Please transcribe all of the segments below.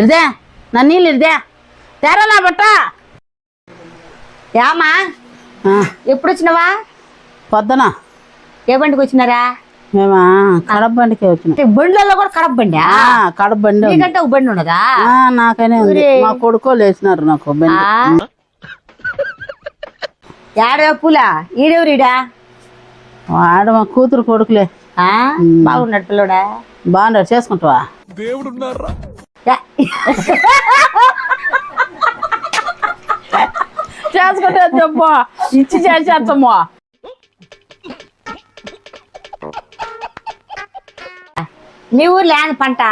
ఇదే నా నీళ్ళు ఇదే తెరా నా బట్ట ఏమా ఎప్పుడు వచ్చినావా? పొద్దున. ఏ బండికి వచ్చినారా? మేమా కడప బండికి వచ్చినాం. బండ్లలో కూడా కడప బండి? కడప బండి. నీకంటే ఒక బండి ఉన్నదా? నాకనే ఉంది. మా కొడుకోలు వేసినారు నాకు బండి. ఏడవ పూలా ఈడెవరీడా? వాడు మా కూతురు కొడుకులే. బాగున్నాడు పిల్లడా? బాగున్నాడు. చేసుకుంటావా? దేవుడు ఉన్నారా? చేసుకుంటే చెప్పు, ఇచ్చి చేసేస్తాము. నీ ఊర్లో ఏం పంట?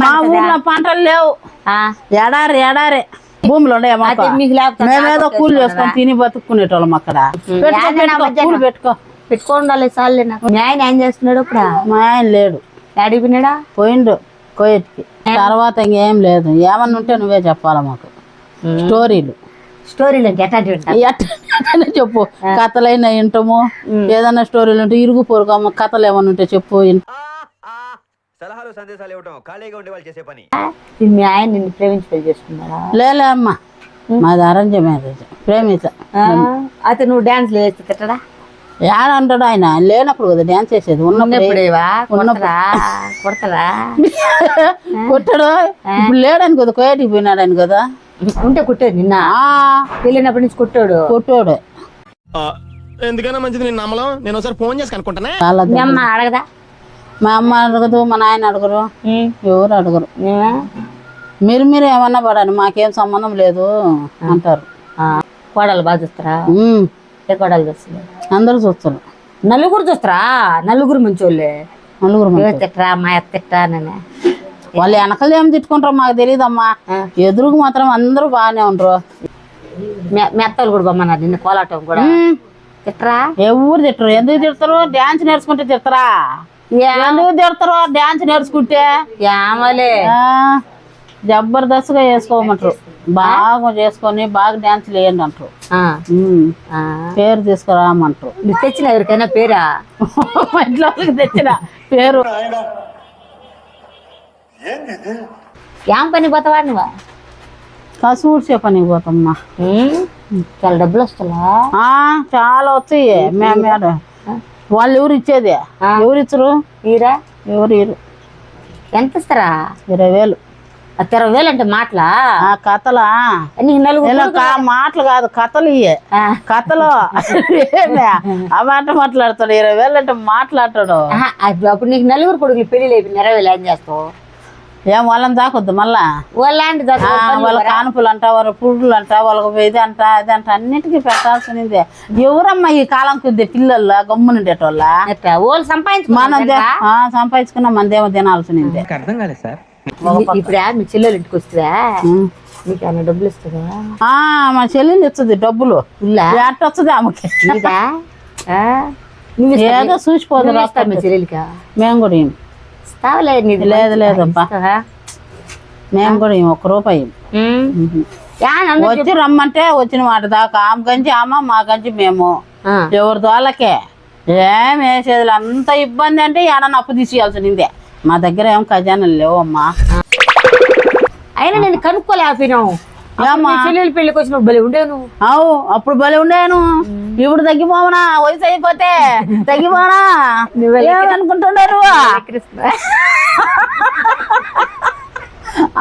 మా ఊర్లో పంటలు లేవు. ఎడారి ఎడారి భూములు ఉండే. మేమేదో కూలి చేసుకొని తిని బతుక్కునేటోళ్ళం అక్కడ. పెట్టుకో పెట్టుకోండాలి సార్లే. నాకు మీ ఆయన ఏం చేస్తున్నాడు ఇప్పుడు? మా ఆయన లేడు. డాడీ పోయినాడా? పోయిండు కోయట్కి. తర్వాత ఇంకేం లేదు. ఏమన్నా ఉంటే నువ్వే చెప్పాలా మాకు. స్టోరీలు అంటే ఎట్లా చెప్పు. కథలైనా వింటాము. ఏదన్నా స్టోరీలు ఉంటే ఇరుగు పొరుగు కథలు ఏమన్నా ఉంటే చెప్పు. సలహాలు సందేశాలు ఇవ్వటం ఖాళీగా ఉండే వాళ్ళు చేసే పని. మీ ఆయన నిన్ను ప్రేమించి పెళ్లి చేసుకున్నాడా? లేలే అమ్మా, మాది అరేంజ్ మ్యారేజ్. ప్రేమించ. అయితే నువ్వు డాన్స్ వేసి తిట్టడా? ఏడంటాడు ఆయన లేనప్పుడు కదా డాన్స్ చేసేది. కొడతాడా? కొట్టాడు. ఇప్పుడు లేడని కదా కోయటికి పోయినాడు ఆయన కదా. ఉంటే కొట్టాడు. నిన్న వెళ్ళినప్పటి నుంచి కొట్టాడు. ఎందుకైనా మంచిది నేను నమ్మలం. నేను ఒకసారి ఫోన్ చేసి కనుక్కుంటానే. మీ అమ్మ అడగదా? మా అమ్మ అడగదు, మా నాయన అడగరు, ఎవరు అడగరు. మీరు ఏమన్నా పడాలి, మాకేం సంబంధం లేదు అంటారు. కోడలు బాగా చూస్తారా? ఏ కోడలు చూస్తారు? అందరూ చూస్తారు. నలుగురు చూస్తారా? నలుగురు మంచోళ్ళే. నలుగురు తిట్టరా? మా తిట్టా నన్ను వాళ్ళు వెనకలు ఏం తిట్టుకుంటారో మాకు తెలియదమ్మా. ఎదురుకు మాత్రం అందరూ బాగానే ఉంటారు. మెత్తలు కూడా బొమ్మన్నారు నిన్న కోలాటం కూడా. తిట్టరా? ఎవరు తిట్టరు. ఎందుకు తిడతారు? డాన్స్ నేర్చుకుంటే తిడతారా? ఎందుకు తిడతారు? డాన్స్ నేర్చుకుంటే జబర్దస్త్గా చేసుకోమంటారు. బాగా చేసుకొని బాగా డాన్స్ వేయండి అంటారు. పేరు తీసుకురామంటారు. నువ్వు తెచ్చిన ఎవరికైనా పేరా? ఇంట్లో తెచ్చిన పేరు. ఏం పని పోతావా నువ్వు? కసూడ్చే పనికి పోతామ్మా. చాలా డబ్బులు వస్తా? చాలా వచ్చాయి. మేడం వాళ్ళు ఎవరు ఇచ్చేది? ఎవరు ఇచ్చరు? ఈరా ఎవరు ఇరు. ఎంత ఇస్తారా? 20,000. 20,000 అంటే మాటలా? కథలా? నీకు నలుగురు మాటలు కాదు, కథలు ఇయ్యే. కథలు ఆ మాట మాట్లాడతాడు. 20,000 అంటే మాట్లాడతాడు. అప్పుడు నీకు నలుగురు కొడుకులు పెళ్లి లేపి 20,000 ఏం చేస్తావు? ఏం వాళ్ళని దాకొద్దు మళ్ళా. వాళ్ళ కానుపులు అంట, వాళ్ళ పురుడులు అంట, వాళ్ళకి ఇది అంట అది అంట అన్నిటికీ పెట్టాల్సిందే. ఎవరమ్మా ఈ కాలం కొద్ది పిల్లలు గమ్మునుండేటోళ్ళ? సంపాదించుకున్నా మనదేమో తినాల్సిందే. అర్థం కాలేదు సార్. ఇప్పుడు మీ చెల్లెలు ఇంటికి వస్తుందా? నీకు ఏమన్నా డబ్బులు ఇస్తుందా? మా చెల్లెలు ఇస్తుంది డబ్బులు. ఎట్ట వస్తుంది ఆమెకి? ఏదో చూసిపోదు. మీ చెల్లెలికా? మేము కూడా లేదు లేదబ్బా, మేము కూడా 1 రూపాయి వచ్చి రమ్మంటే వచ్చిన మాట దాకా. ఆమె గంజి మా గంజి మేము. ఎవరి దోళ్ళకే ఏం వేసేది అంత ఇబ్బంది. అంటే ఏడన్నా అప్పు తీసేయాల్సిందే. మా దగ్గర ఏం ఖజానాలు లేవమ్మా. అయినా నేను కనుక్కోలేకపోయినావు. చెల్లెలు పెళ్లికి వచ్చిన బలి ఉండేను. అప్పుడు బలి ఉండేను. ఇప్పుడు తగ్గిపోవనా? వయసు అయిపోతే తగ్గిపోనా? నువ్వేమనుకుంటున్నారు?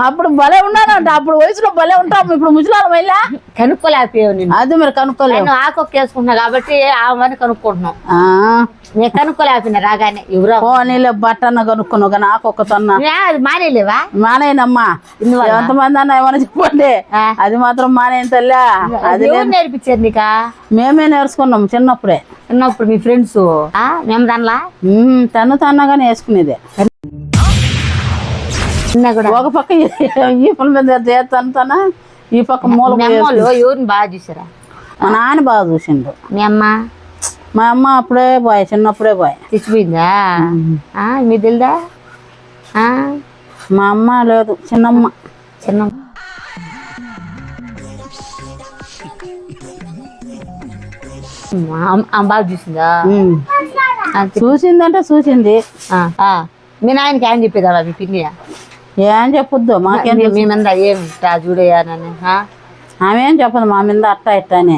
అప్పుడు భలే ఉన్నానంట. అప్పుడు వయసులో భలే ఉంటాము. ఇప్పుడు ముసలాలం వెళ్ళా కనుక్కోలేకపోయావు. నేను అది మీరు కనుక్కోలేను. ఆకొక్క వేసుకుంటున్నా కాబట్టి ఆమెని కనుక్కుంటున్నాం. నేను కనుక్కోలేకపోయినా రాగానే. నీళ్ళు బట్టన్న కనుక్కున్నావు కానీ ఆకొక్కతన్నా అది మానేలేవా? మానేనమ్మా. ఎంతమంది అన్న ఏమన్నా చెప్పండి. అది మాత్రం మానేను తల్లా. అది నేర్పించారు నీకా? మేమే నేర్చుకున్నాం చిన్నప్పుడే. చిన్నప్పుడు మీ ఫ్రెండ్స్ మేము దానిలా తన్నగానే వేసుకునేదే. ఒక పక్క ఈ పని మీద తన ఈ పక్క మూల. ఎవరిని బాగా చూసారా? మా నాన్న బాగా చూసిండు. మీ అమ్మ? మా అమ్మ అప్పుడే పోయి, చిన్నప్పుడే పోయి తెచ్చిపోయిందా? మీ తెలుదా? మా అమ్మ లేదు, చిన్నమ్మ. బాగా చూసిందా? చూసిందంటే చూసింది. మీ నాయనకి ఏం చెప్పేదా మీ పిన్ని? ఏం చెప్పొద్దు మాకేం మీ మీద ఏం చూడయానని ఆమె ఏం చెప్పదు మా మీద అట్ట ఇట్ట అని.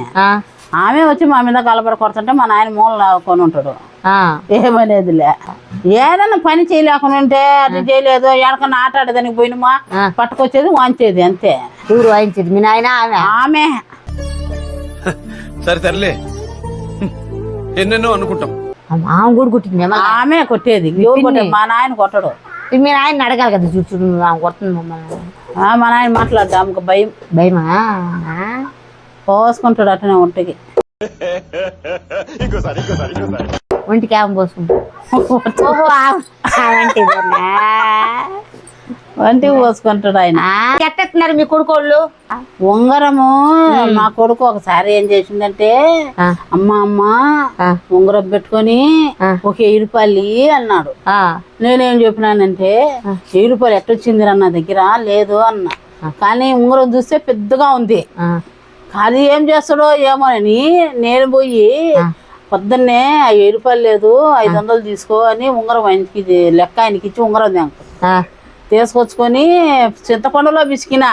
ఆమె వచ్చి మా మీద కలబడి కొడుతుంటే మా నాయన మూల కొని ఉంటాడు. ఏమనేదిలే. ఏదన్నా పని చేయలేకుండా ఉంటే అది చేయలేదు ఎక్కడికన్నా ఆట ఆడేదానికి పోయినమా పట్టుకొచ్చేది వాంచేది అంతే. ఊరు వాయించేది మీ నాయన ఆమె. సరే తరలే ఎన్నెన్నో అనుకుంటాం. ఆమె కూడా కొట్టింది ఆమె కొట్టేది. మా నాయన కొట్టడు. మీ నాయన అడగాలి కదా చూడు చూడు ఆమె కొడుతుంది మమ్మల్ని. మా నాయన మాట్లాడు ఆమెకు భయం. భయమా పోసుకుంటాడు అట్టనే ఒంటికి. ఒంటికి ఆమె పోసుకుంటాడు. ఒంటికి పోసుకుంటాడు ఆయన. ఎట్టేస్తున్నారు మీ కొడుకోళ్ళు ఉంగరము. మా కొడుకు ఒకసారి ఏం చేసిందంటే అమ్మ ఉంగరం పెట్టుకొని ఒక 1000 రూపాయలు అన్నాడు. నేనేం చెప్పినానంటే 1000 రూపాయలు ఎట్టొచ్చిందిరా నా దగ్గర లేదు అన్నా. కానీ ఉంగరం చూస్తే పెద్దగా ఉంది. కానీ ఏం చేస్తాడో ఏమోనని నేను పోయి పొద్దున్నే 1000 రూపాయలు లేదు 500 తీసుకో అని ఉంగరం ఆయనకి లెక్క ఆయనకి ఇచ్చి ఉంగరం తీసుకొచ్చుకొని చింతపండులో బిసికినా.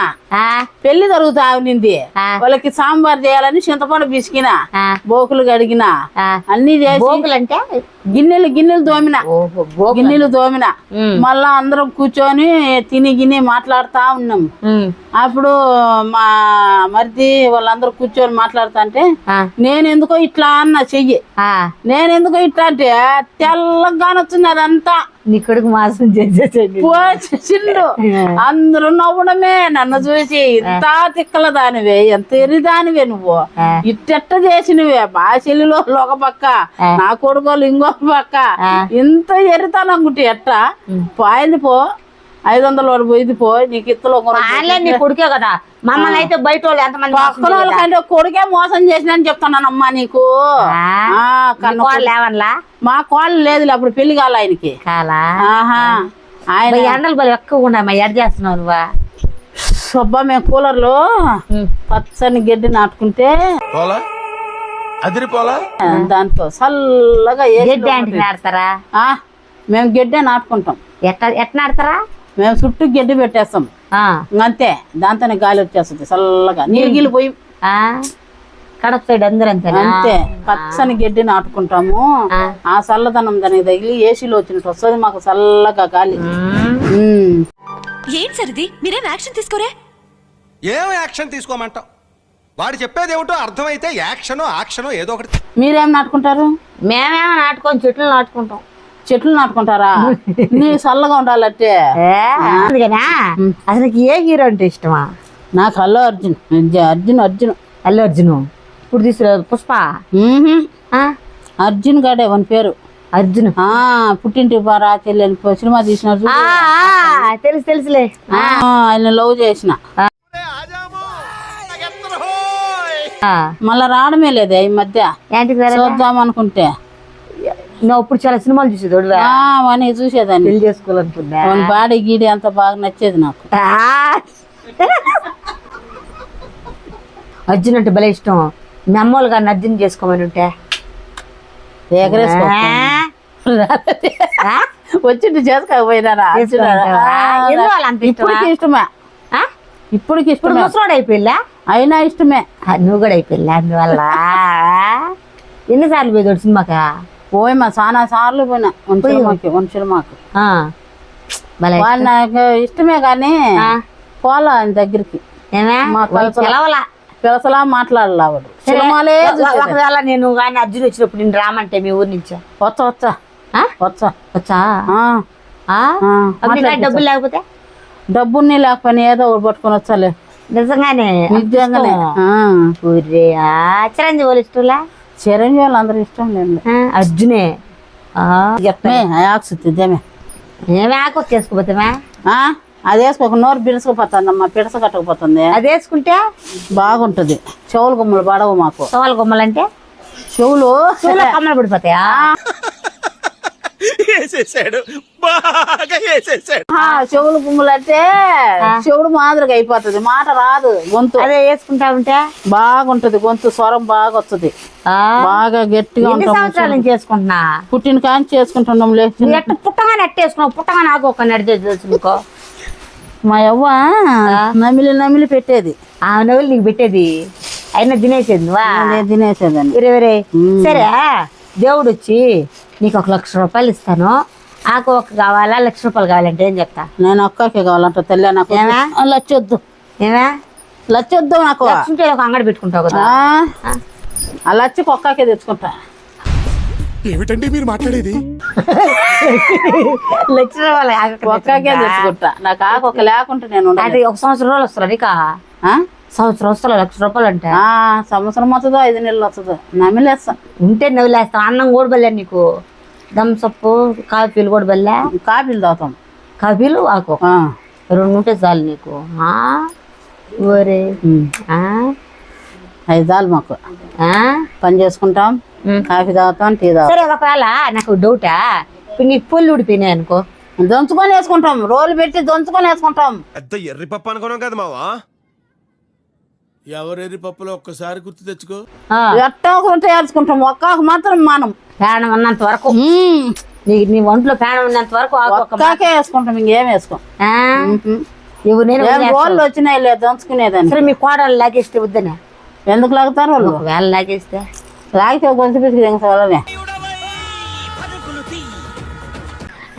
పెళ్లి జరుగుతా ఉన్నింది. వాళ్ళకి సాంబార్ చేయాలని చింతపండు బిసికినా, బోకులు కడిగిన, అన్ని చేసి గిన్నెలు దోమిన. మళ్ళా అందరం కూర్చొని తిని మాట్లాడుతా ఉన్నాం. అప్పుడు మా మరిది వాళ్ళందరూ కూర్చొని మాట్లాడుతా అంటే నేనెందుకో ఇట్లా అన్న చెయ్యి. నేనెందుకో ఇట్లా అంటే తెల్లగానే వచ్చింది అదంతా. నీ కొడుకు మాసం చేసిండు. అందరూ నవ్వడమే నన్ను చూసి. ఇంత తిక్కల దానివే, ఎంత ఎరిదానివే నువ్వు, ఇట్టెట్ట చేసినవే. మా చెల్లిలో ఒక పక్క, నా కొడుకోలు ఇంకొక పక్క. ఇంత ఎరితాననుకుంటే ఎట్ట పోయింది. పో 500 వరకు పోయింది. పో నీకు ఇత్తలో నీ కొడుకే కదా. మమ్మల్ని అయితే బయట వాళ్ళు ఎంతమంది పక్కన వాళ్ళకంటే కొడుకే మోసం చేసినని చెప్తున్నానమ్మా నీకు. లేవన్లా మా కోళ్ళు లేదులే అప్పుడు పెళ్లి కాల ఆయనకి. ఆయన ఎండలు బలి ఎక్కువ ఉన్నాయి. ఎడ్ చేస్తున్నావు నువ్వా? సొబ్బా మేము కూలర్లో పచ్చని గడ్డి నాటుకుంటే దాంతో చల్లగా నాడతారా? మేము గడ్డే నాటుకుంటాం. ఎట్లా నాడతారా? మేము చుట్టూ గడ్డి పెట్టేస్తాం అంతే. దాంతోనే గాలి వచ్చేస్తుంది చల్లగా. నీళ్ళు పోయి కడప సైడ్ అందరూ అంతే. పచ్చని గడ్డి నాటుకుంటాము. ఆ చల్లదనం దానికి తగిలి ఏసీలో వచ్చినట్టు వస్తుంది మాకు చల్లగా గాలి. ఏం సరిది మీరేం యాక్షన్ తీసుకోరే? ఏం యాక్షన్ తీసుకోమంటాం? వాడు చెప్పేది ఏమిటో అర్థమైతే యాక్షనో ఏదో ఒకటి. మీరేం నాటుకుంటారు? మేమేమో నాటుకొని చెట్లు నాటుకుంటాం. చెట్లు నాటుకుంటారా? నీ చల్లగా ఉండాలంటే. అసలు ఏ హీరో అంటే ఇష్టమా? నాకు అల్లు అర్జున్. ఇప్పుడు తీసుకురా పుష్ప. అర్జున్ గాడే వన్ పేరు. అర్జున్ పుట్టింటి బారా చెల్లి సినిమా తీసినారు. తెలుసులే. ఆయన లవ్ చేసిన మళ్ళా రావడమే లేదే ఈ మధ్య. చూద్దాం అనుకుంటే నువ్వు ఇప్పుడు చాలా సినిమాలు చూసేది అవన్నీ చూసేదాన్ని. పెళ్లి చేసుకోవాలనుకున్నా. బాడీ గీడి అంత బాగా నచ్చేది నాకు. అర్జున్ అంటే భలే ఇష్టం. మీ అమ్మోళ్ళు గారిని అర్జున్ చేసుకోమని ఉంటే వచ్చి చేసుకోకపోయినారా? ఇప్పటికి ఇష్టమే. ఇప్పటికి ఇష్టం. ముసలోడు అయిపోయిలా అయినా ఇష్టమే. నువ్వు కూడా అయిపోయిలా అందువల్ల. ఎన్నిసార్లు పోయి సినిమాకా? పోయమ్మా చాలా సార్లు పోయినా. వన్ సినిమాకి వాళ్ళు నాకు ఇష్టమే కానీ పోలా ఆయన దగ్గరికి. పిలసలా మాట్లాడాలి ఆవిడ. సినిమాలే ఒకవేళ నేను కానీ అర్జున్ వచ్చినప్పుడు నేను రామంటే మీ ఊరి నుంచా? వచ్చా డబ్బులు లేకపోతే? డబ్బుని లేకపోయినా ఏదో ఒకటి పట్టుకొని వచ్చాలే. నిజంగానే చిరంజీవి వాళ్ళు ఇష్టంలా? చిరంజీవి వాళ్ళు అందరూ ఇష్టం లేదు. అర్జునే చేసుకోపోతామే. అది వేసుకోక నోరు బిడుసుకుపోతుందమ్మా. పిడస కట్టకపోతుంది. అది వేసుకుంటే బాగుంటది. చెవులు గుమ్మలు పడవు మాకు. చెవుల గుమ్మలు అంటే చెవులు కమ్మలు పడిపోతాయా? చెవులు గుమ్మలు అంటే చెవుడు మాదిరిగా అయిపోతుంది. మాట రాదు. గొంతు అదే వేసుకుంటా ఉంటే బాగుంటది. గొంతు స్వరం బాగా వస్తుంది. బాగా గట్టిగా సంవత్సరాలు చేసుకుంటున్నా. పుట్టిన కాంచి చేసుకుంటున్నాం. పుట్టగానే ఎట్టేసుకున్నావు? పుట్టగా నాకు ఒక నడిచే తెలుసుకో. మా యవ్వ నమిలి నమిలి పెట్టేది. ఆ నవ్వులు నీకు పెట్టేది అయినా తినేసేది నువ్వా? నేను తినేసేదాన్ని. వేరే సరే దేవుడు వచ్చి నీకు 1 లక్ష రూపాయలు ఇస్తాను, ఆకు ఒక కావాలా 1 లక్ష రూపాయలు కావాలంటే ఏం చెప్తా? నేను ఒక్కకే కావాలంట తల్లి, నాకు ఏమా? లచ్చొద్దు, ఏమా లచ్చొద్దు నాకు. లక్ష ఉంటే ఒక అంగడి పెట్టుకుంటావు కదా. ఆ లచ్చకి ఒక్కకే తెచ్చుకుంటా. ఏమిటండి మీరు మాట్లాడేది? 1 లక్ష రూపాయలు ఆకు ఒక్కకే తెచ్చుకుంటా. నాకు ఆకొక్క లేకుంటే నేను ఉండను. అది 1 సంవత్సరం రోజులు వస్తుంది నీకా? సంవత్సరం వస్తుంది 1 లక్ష రూపాయలు అంటే. సంవత్సరం వస్తుందో 5 నెలలు వస్తుందో నమిలేస్తా. ఉంటే నవ్వులేస్తాం. అన్నం కూడా బల్లే నీకు, దమ్సప్పు కాఫీలు కూడా బల్లే. కాఫీలు తాగుతాం. కాఫీలు ఆకు 2 ఉంటే చాలు నీకు. ఒరే 5 చాలు మాకు. పని చేసుకుంటాం, కాఫీ తాగుతాం, టీ తాగుతాం. సరే ఒకవేళ నాకు డౌటా, ఇప్పుడు నీకు పొల్లు ఊడిపోయినాయి అనుకో, దంచుకొని వేసుకుంటాం, రోలు పెట్టి దంచుకొని వేసుకుంటాం. పెద్ద ఎర్రి పప్పు అనుకున్నాం కదా మావా. ఎవరెరి పప్పులో ఒక్కసారి గుర్తు తెచ్చుకో. ఎట్టా ఒకటి వేసుకుంటాం, ఒక్కాకు మాత్రం మానం. ప్రాణం ఉన్నంత వరకు నీ ఒంట్లో ప్రాణం ఉన్నంత వరకు ఒక్కాకే వేసుకుంటాం, ఇంకేం వేసుకోం. ఇవి నేను రోళ్ళు వచ్చినాయి లేదు దంచుకునేదాన్ని. సరే మీ కోడలు లాగేస్తే వద్దనే? ఎందుకు లాగుతారు వాళ్ళు? ఒకవేళ లాగేస్తే లాగితే గొంతు పిసికి వాళ్ళనే.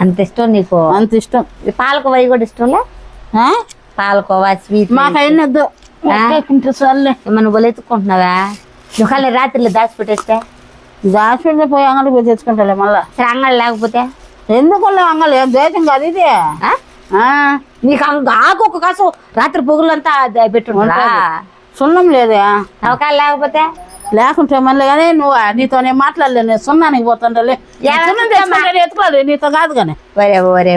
అంత ఇష్టం నీకు? అంత ఇష్టం. పాలకోవా కూడా ఇష్టంలే? పాలకోవా స్వీట్ మాకు అయినద్దు చాలే. ఏమన్నా బొలు ఎత్తుకుంటున్నావా? ఒకవేళ రాత్రిలో దాచిపెట్టేస్తే? దాచిపెడితే పోయి అంగడికి పోయి తెచ్చుకుంటాలే మళ్ళా. సరే అంగడి లేకపోతే? ఎందుకు అంగడి ఏం దేశం కాదు ఇది. నీకు ఆకు ఒక కాసు రాత్రి పొగులంతా పెట్టుకుంటా? సున్నం లేదే. ఒకవేళ లేకపోతే? లేకుంటే మళ్ళీ కానీ నువ్వు నీతో నేను మాట్లాడలే, నేను సున్నానికి పోతుండలే. ఎత్తుకోలేదు నీతో కాదు కానీ. ఒరే